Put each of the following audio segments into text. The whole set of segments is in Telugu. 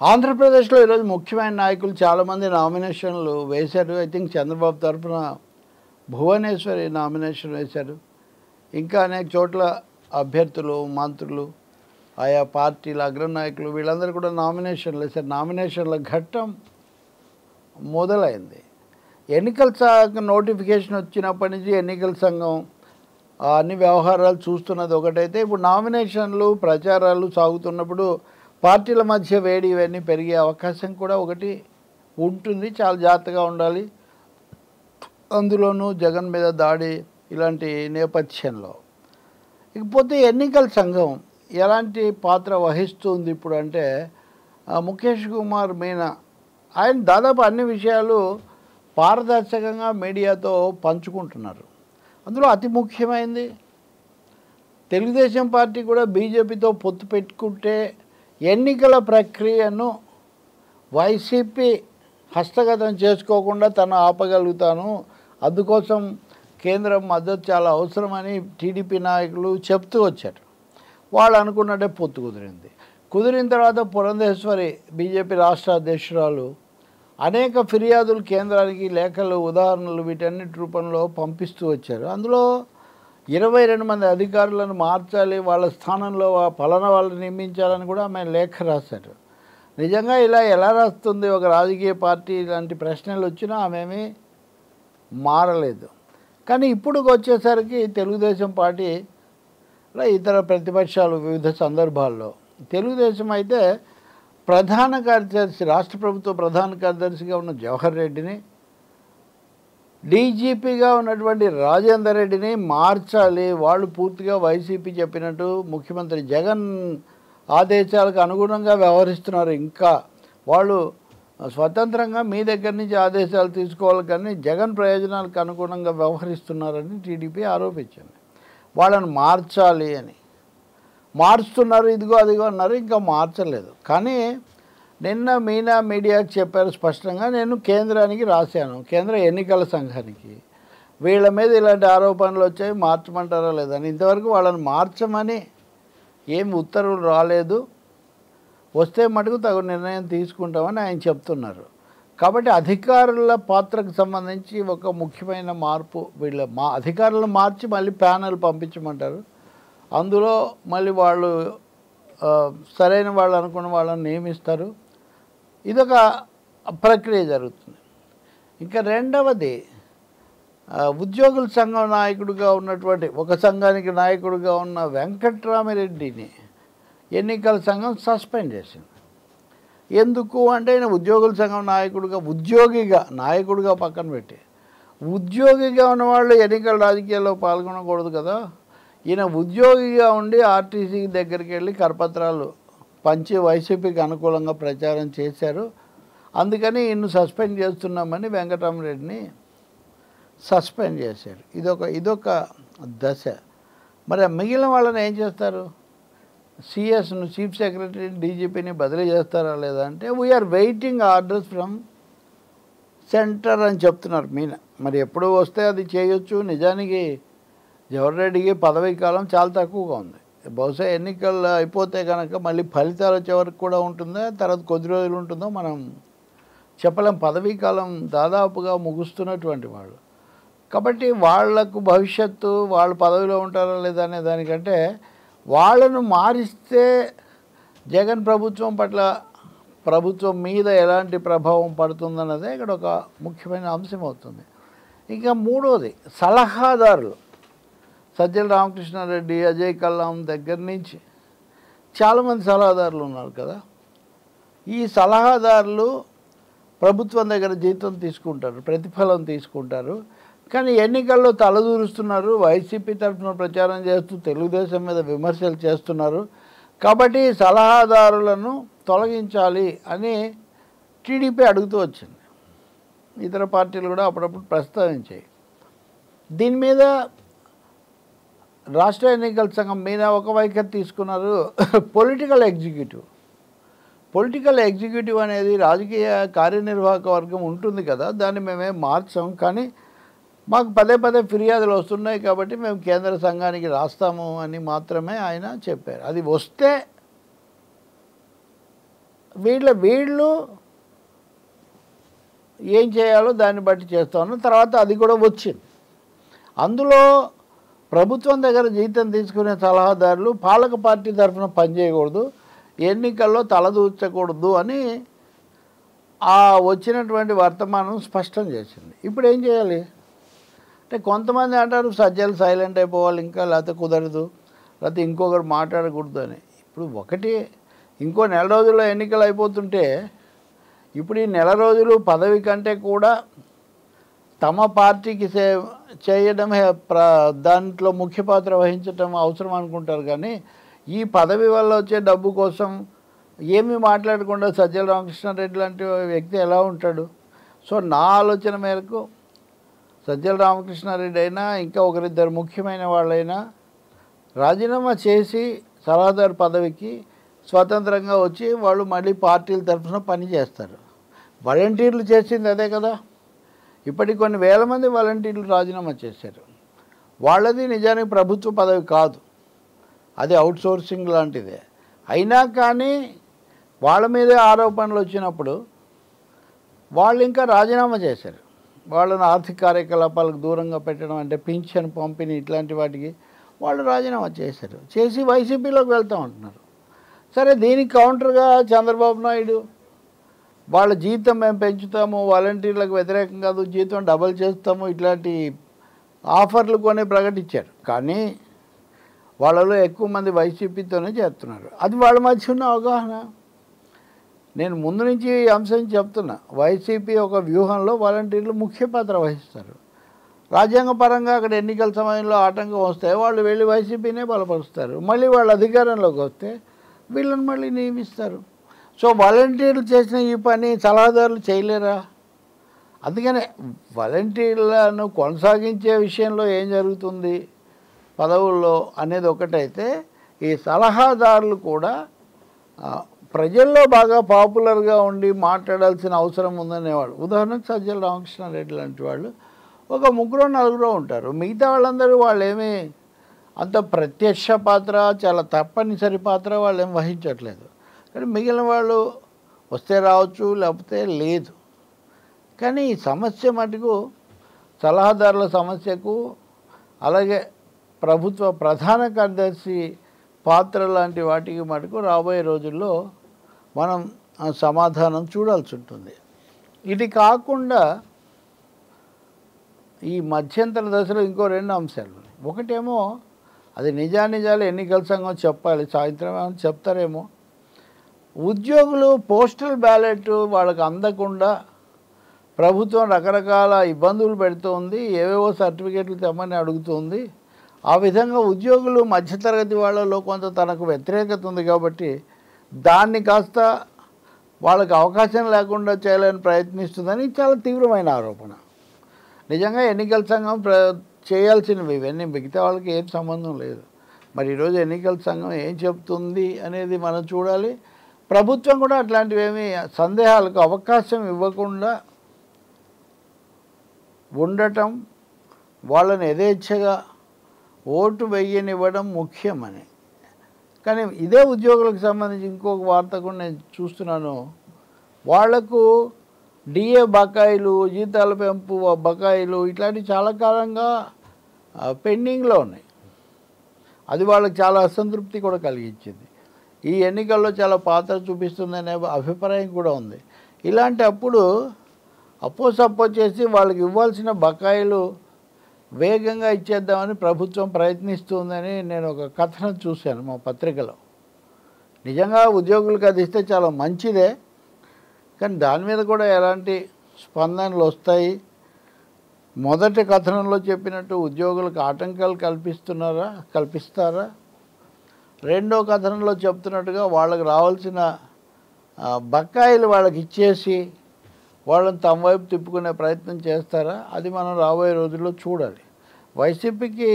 ఆంధ్రప్రదేశ్లో ఈరోజు ముఖ్యమైన నాయకులు చాలామంది నామినేషన్లు వేశారు. ఐ థింక్ చంద్రబాబు తరఫున భువనేశ్వరి నామినేషన్ వేశారు. ఇంకా అనేక చోట్ల అభ్యర్థులు, మంత్రులు, ఆయా పార్టీల అగ్రనాయకులు వీళ్ళందరూ కూడా నామినేషన్లు వేశారు. నామినేషన్ల ఘట్టం మొదలైంది. ఎన్నికల శాఖ నోటిఫికేషన్ వచ్చినప్పటి నుంచి ఎన్నికల సంఘం అన్ని వ్యవహారాలు చూస్తున్నది ఒకటైతే, ఇప్పుడు నామినేషన్లు ప్రచారాలు సాగుతున్నప్పుడు పార్టీల మధ్య వేడి ఇవన్నీ పెరిగే అవకాశం కూడా ఒకటి ఉంటుంది. చాలా జాగ్రత్తగా ఉండాలి. అందులోనూ జగన్ మీద దాడి ఇలాంటి నేపథ్యంలో. ఇకపోతే ఎన్నికల సంఘం ఎలాంటి పాత్ర వహిస్తుంది ఇప్పుడు అంటే, ముఖేష్ కుమార్ మీనా ఆయన దాదాపు అన్ని విషయాలు పారదర్శకంగా మీడియాతో పంచుకుంటున్నారు. అందులో అతి ముఖ్యమైనది తెలుగుదేశం పార్టీ కూడా బీజేపీతో పొత్తు పెట్టుకుంటే ఎన్నికల ప్రక్రియను వైసీపీ హస్తగతం చేసుకోకుండా తను ఆపగలుగుతాను, అందుకోసం కేంద్రం మద్దతు చాలా అవసరమని టీడీపీ నాయకులు చెప్తూ వచ్చారు. వాళ్ళు అనుకున్నట్టే పొత్తు కుదిరింది. కుదిరిన తర్వాత పురంధేశ్వరి బీజేపీ రాష్ట్ర అధ్యక్షురాలు అనేక ఫిర్యాదులు కేంద్రానికి, లేఖలు, ఉదాహరణలు వీటన్నిటి రూపంలో పంపిస్తూ వచ్చారు. అందులో 22 మంది అధికారులను మార్చాలి, వాళ్ళ స్థానంలో పలానా వాళ్ళని నియమించాలని కూడా ఆమె లేఖ రాశారు. నిజంగా ఇలా ఎలా రాస్తుంది ఒక రాజకీయ పార్టీ? ఇలాంటి ప్రశ్నలు వచ్చినా ఆమెమీ మారలేదు. కానీ ఇప్పుడు వచ్చేసరికి తెలుగుదేశం పార్టీ ఇతర ప్రతిపక్షాలు వివిధ సందర్భాల్లో, తెలుగుదేశం అయితే ప్రధాన కార్యదర్శి, రాష్ట్ర ప్రభుత్వ ప్రధాన కార్యదర్శిగా ఉన్న జవహర్ రెడ్డిని, డీజీపీగా ఉన్నటువంటి రాజేందర్ రెడ్డిని మార్చాలి. వాళ్ళు పూర్తిగా వైసీపీ చెప్పినట్టు ముఖ్యమంత్రి జగన్ ఆదేశాలకు అనుగుణంగా వ్యవహరిస్తున్నారు. ఇంకా వాళ్ళు స్వతంత్రంగా మీ దగ్గర నుంచి ఆదేశాలు తీసుకోవాలి కానీ జగన్ ప్రయోజనాలకు అనుగుణంగా వ్యవహరిస్తున్నారని టీడీపీ ఆరోపించింది. వాళ్ళని మార్చాలి అని మార్చుతున్నారు, ఇదిగో అదిగో అన్నారు, ఇంకా మార్చలేదు. కానీ నిన్న మీనా మీడియాకి చెప్పారు స్పష్టంగా, నేను కేంద్రానికి రాశాను, కేంద్ర ఎన్నికల సంఘానికి, వీళ్ళ మీద ఇలాంటి ఆరోపణలు వచ్చాయి, మార్చమంటారా లేదని. ఇంతవరకు వాళ్ళని మార్చమని ఏమి ఉత్తర్వులు రాలేదు, వస్తే మటుకు తగు నిర్ణయం తీసుకుంటామని ఆయన చెప్తున్నారు. కాబట్టి అధికారుల పాత్రకు సంబంధించి ఒక ముఖ్యమైన మార్పు, వీళ్ళ అధికారులను మార్చి మళ్ళీ ప్యానెల్ పంపించమంటారు. అందులో మళ్ళీ వాళ్ళు సరైన వాళ్ళు అనుకున్న వాళ్ళని నియమిస్తారు. ఇదొక ప్రక్రియ జరుగుతుంది. ఇంకా రెండవది, ఉద్యోగుల సంఘం నాయకుడిగా ఉన్నటువంటి, ఒక సంఘానికి నాయకుడిగా ఉన్న వెంకట్రామిరెడ్డిని ఎన్నికల సంఘం సస్పెండ్ చేసింది. ఎందుకు అంటే ఆయన ఉద్యోగుల సంఘం నాయకుడిగా, ఉద్యోగిగా, నాయకుడిగా పక్కన పెట్టి ఉద్యోగిగా ఉన్నవాళ్ళు ఎన్నికల రాజకీయాల్లో పాల్గొనకూడదు కదా. ఈయన ఉద్యోగిగా ఉండి ఆర్టీసీ దగ్గరికి వెళ్ళి కరపత్రాలు పంచి వైసీపీకి అనుకూలంగా ప్రచారం చేశారు. అందుకని ఈయన సస్పెండ్ చేస్తున్నామని వెంకటరామరెడ్డిని సస్పెండ్ చేశారు. ఇదొక దశ. మరి మిగిలిన వాళ్ళని ఏం చేస్తారు? సిఎస్ను, చీఫ్ సెక్రటరీని, డీజీపీని బదిలీ చేస్తారా లేదా అంటే, we are waiting orders from centre అని చెప్తున్నారు మీనా. మరి ఎప్పుడు వస్తే అది చేయొచ్చు. నిజానికి జవహర్ రెడ్డికి పదవీ కాలం చాలా తక్కువగా ఉంది. బహుశా ఎన్నికలు అయిపోతే కనుక మళ్ళీ ఫలితాలు వచ్చే వరకు కూడా ఉంటుందో, తర్వాత కొద్ది రోజులు ఉంటుందో మనం చెప్పలేం. పదవీ కాలం దాదాపుగా ముగుస్తున్నటువంటి వాళ్ళు కాబట్టి వాళ్లకు భవిష్యత్తు, వాళ్ళు పదవిలో ఉంటారా లేదా అనే దానికంటే వాళ్ళను మారిస్తే జగన్ ప్రభుత్వం పట్ల, ప్రభుత్వం మీద ఎలాంటి ప్రభావం పడుతుందన్నదే ఇక్కడ ఒక ముఖ్యమైన అంశం అవుతుంది. ఇంకా మూడోది, సలహాదారులు. సజ్జల రామకృష్ణారెడ్డి, అజయ్ కల్లాం దగ్గర నుంచి చాలామంది సలహాదారులు ఉన్నారు కదా. ఈ సలహాదారులు ప్రభుత్వం దగ్గర జీతం తీసుకుంటారు, ప్రతిఫలం తీసుకుంటారు, కానీ ఎన్నికల్లో తలదూరుస్తున్నారు, వైసీపీ తరఫున ప్రచారం చేస్తూ తెలుగుదేశం మీద విమర్శలు చేస్తున్నారు. కాబట్టి సలహాదారులను తొలగించాలి అని టీడీపీ అడుగుతూ వచ్చింది. ఇతర పార్టీలు కూడా అప్పుడప్పుడు ప్రస్తావించాయి. దీని మీద రాష్ట్ర ఎన్నికల సంఘం మీద ఒక వైఖరి తీసుకున్నారు. పొలిటికల్ ఎగ్జిక్యూటివ్ అనేది రాజకీయ కార్యనిర్వాహక వర్గం ఉంటుంది కదా, దాన్ని మేమేం మార్చాం, కానీ మాకు పదే ఫిర్యాదులు వస్తున్నాయి కాబట్టి మేము కేంద్ర సంఘానికి రాస్తాము అని మాత్రమే ఆయన చెప్పారు. అది వస్తే వీళ్ళు ఏం చేయాలో దాన్ని బట్టి చేస్తాను. తర్వాత అది కూడా వచ్చింది. అందులో ప్రభుత్వం దగ్గర జీతం తీసుకునే సలహాదారులు పాలక పార్టీ తరఫున పనిచేయకూడదు, ఎన్నికల్లో తలదూర్చకూడదు అని ఆ వచ్చినటువంటి వర్తమానం స్పష్టం చేసింది. ఇప్పుడు ఏం చేయాలి అంటే కొంతమంది అంటారు సజ్జలు సైలెంట్ అయిపోవాలి ఇంకా, లేకపోతే కుదరదు, లేకపోతే ఇంకొకరు మాట్లాడకూడదు అని. ఇప్పుడు ఒకటి ఇంకో నెల రోజుల్లో ఎన్నికలు అయిపోతుంటే ఇప్పుడు ఈ నెల రోజులు పదవి కంటే కూడా తమ పార్టీకి చేయడమే దాంట్లో ముఖ్య పాత్ర వహించడం అవసరం అనుకుంటారు. కానీ ఈ పదవి వల్ల వచ్చే డబ్బు కోసం ఏమీ మాట్లాడకుండా సజ్జల రామకృష్ణారెడ్డి లాంటి వ్యక్తి ఎలా ఉంటాడు? సో నా ఆలోచన మేరకు సజ్జల రామకృష్ణారెడ్డి అయినా ఇంకా ఒకరిద్దరు ముఖ్యమైన వాళ్ళైనా రాజీనామా చేసి సలహాదారు పదవికి స్వతంత్రంగా వచ్చి వాళ్ళు మళ్ళీ పార్టీల తరఫున పని చేస్తారు. వాలంటీర్లు చేసింది అదే కదా. ఇప్పటికి కొన్ని వేల మంది వాలంటీర్లు రాజీనామా చేశారు. వాళ్ళది నిజానికి ప్రభుత్వ పదవి కాదు, అది అవుట్సోర్సింగ్ లాంటిదే. అయినా కానీ వాళ్ళ మీదే ఆరోపణలు వచ్చినప్పుడు వాళ్ళు ఇంకా రాజీనామా చేశారు. వాళ్ళని ఆర్థిక కార్యకలాపాలకు దూరంగా పెట్టడం అంటే పింఛన్ పంపిణీ ఇట్లాంటి వాటికి వాళ్ళు రాజీనామా చేశారు. చేసి వైసీపీలోకి వెళ్తాం అంటున్నారు. సరే, దీనికి కౌంటర్గా చంద్రబాబు నాయుడు వాళ్ళ జీతం మేము పెంచుతాము, వాలంటీర్లకు వ్యతిరేకం కాదు, జీతం డబల్ చేస్తాము, ఇట్లాంటి ఆఫర్లు కొన్ని ప్రకటించారు. కానీ వాళ్ళలో ఎక్కువ మంది వైసీపీతోనే చేస్తున్నారు. అది వాళ్ళ మధ్య ఉన్న అవగాహన. నేను ముందు నుంచి ఈ అంశం చెప్తున్నా, వైసీపీ ఒక వ్యూహంలో వాలంటీర్లు ముఖ్య పాత్ర వహిస్తారు. రాజ్యాంగపరంగా అక్కడ ఎన్నికల సమయంలో ఆటంకం వస్తే వాళ్ళు వెళ్ళి వైసీపీనే బలపరుస్తారు. మళ్ళీ వాళ్ళు అధికారంలోకి వస్తే వీళ్ళని మళ్ళీ నియమిస్తారు. సో వాలంటీర్లు చేసిన ఈ పని సలహాదారులు చేయలేరా? అందుకనే వాలంటీర్లను కొనసాగించే విషయంలో ఏం జరుగుతుంది పదవుల్లో అనేది ఒకటైతే, ఈ సలహాదారులు కూడా ప్రజల్లో బాగా పాపులర్గా ఉండి మాట్లాడాల్సిన అవసరం ఉందనేవాడు. ఉదాహరణకు సజ్జల రామకృష్ణారెడ్డి లాంటి వాళ్ళు ఒక ముగ్గురు నలుగురు ఉంటారు. మిగతా వాళ్ళందరూ వాళ్ళేమీ అంత ప్రత్యక్ష పాత్ర, చాలా తప్పనిసరి పాత్ర వాళ్ళు ఏం వహించట్లేదు. కానీ మిగిలిన వాళ్ళు వస్తే రావచ్చు, లేకపోతే లేదు. కానీ ఈ సమస్య మటుకు సలహాదారుల సమస్యకు, అలాగే ప్రభుత్వ ప్రధాన కార్యదర్శి పాత్ర లాంటి వాటికి మటుకు రాబోయే రోజుల్లో మనం సమాధానం చూడాల్సి ఉంటుంది. ఇది కాకుండా ఈ మధ్యంతర దశలో ఇంకో రెండు అంశాలు. ఒకటేమో అది నిజానిజాలు ఎన్నికల సంఘం చెప్పాలి, సాయంత్రం ఏమైనా చెప్తారేమో. ఉద్యోగులు పోస్టల్ బ్యాలెట్ వాళ్ళకి అందకుండా ప్రభుత్వం రకరకాల ఇబ్బందులు పెడుతోంది, ఏవేవో సర్టిఫికేట్లు తెమ్మని అడుగుతుంది. ఆ విధంగా ఉద్యోగులు మధ్యతరగతి వాళ్ళలో కొంత తనకు వ్యతిరేకత ఉంది కాబట్టి దాన్ని కాస్త వాళ్ళకి అవకాశం లేకుండా చేయాలని ప్రయత్నిస్తుందని చాలా తీవ్రమైన ఆరోపణ. నిజంగా ఎన్నికల సంఘం చేయాల్సినవి ఇవన్నీ, మిగతా వాళ్ళకి ఏం సంబంధం లేదు. మరి ఈరోజు ఎన్నికల సంఘం ఏం చెప్తుంది అనేది మనం చూడాలి. ప్రభుత్వం కూడా అట్లాంటివేమీ సందేహాలకు అవకాశం ఇవ్వకుండా ఉండటం, వాళ్ళని యథేచ్ఛగా ఓటు వేయనివ్వడం ముఖ్యమని. కానీ ఇదే ఉద్యోగులకు సంబంధించి ఇంకొక వార్త కూడా నేను చూస్తున్నాను. వాళ్లకు డిఏ బకాయిలు, జీతాల పెంపు బకాయిలు ఇట్లాంటివి చాలా కాలంగా పెండింగ్లో ఉన్నాయి. అది వాళ్ళకి చాలా అసంతృప్తి కూడా కలిగించింది. ఈ ఎన్నికల్లో చాలా పాత్ర చూపిస్తుందనే అభిప్రాయం కూడా ఉంది. ఇలాంటి అప్పుడు అప్పో చేసి వాళ్ళకి ఇవ్వాల్సిన బకాయిలు వేగంగా ఇచ్చేద్దామని ప్రభుత్వం ప్రయత్నిస్తుందని నేను ఒక కథనం చూశాను మా పత్రికలో. నిజంగా ఉద్యోగులకు అది ఇస్తే చాలా మంచిదే, కానీ దాని మీద కూడా ఎలాంటి స్పందనలు వస్తాయి? మొదటి కథనంలో చెప్పినట్టు ఉద్యోగులకు ఆటంకాలు కల్పిస్తారా? రెండో కథనంలో చెప్తున్నట్టుగా వాళ్ళకి రావాల్సిన బకాయిలు వాళ్ళకి ఇచ్చేసి వాళ్ళని తమ వైపు తిప్పుకునే ప్రయత్నం చేస్తారా? అది మనం రాబోయే రోజుల్లో చూడాలి. వైసీపీకి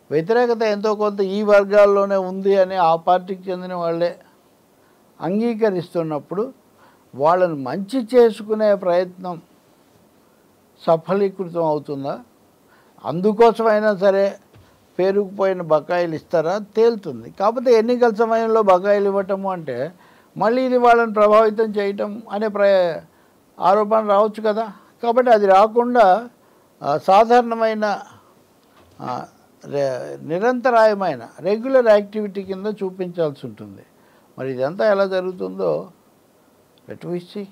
వ్యతిరేకత ఎంతో కొంత ఈ వర్గాల్లోనే ఉంది అని ఆ పార్టీకి చెందిన వాళ్ళే అంగీకరిస్తున్నప్పుడు వాళ్ళని మంచి చేసుకునే ప్రయత్నం సఫలీకృతం అవుతుందా? అందుకోసమైనా సరే పేరుకుపోయిన బకాయిలు ఇస్తారా? తేలుతుంది. కాకపోతే ఎన్నికల సమయంలో బకాయిలు ఇవ్వటము అంటే మళ్ళీ ఇది వాళ్ళని ప్రభావితం చేయటం అనే ఆరోపణ రావచ్చు కదా. కాబట్టి అది రాకుండా సాధారణమైన నిరంతరాయమైన రెగ్యులర్ యాక్టివిటీ కింద చూపించాల్సి ఉంటుంది. మరి ఇదంతా ఎలా జరుగుతుందో లెట్ వి సీ.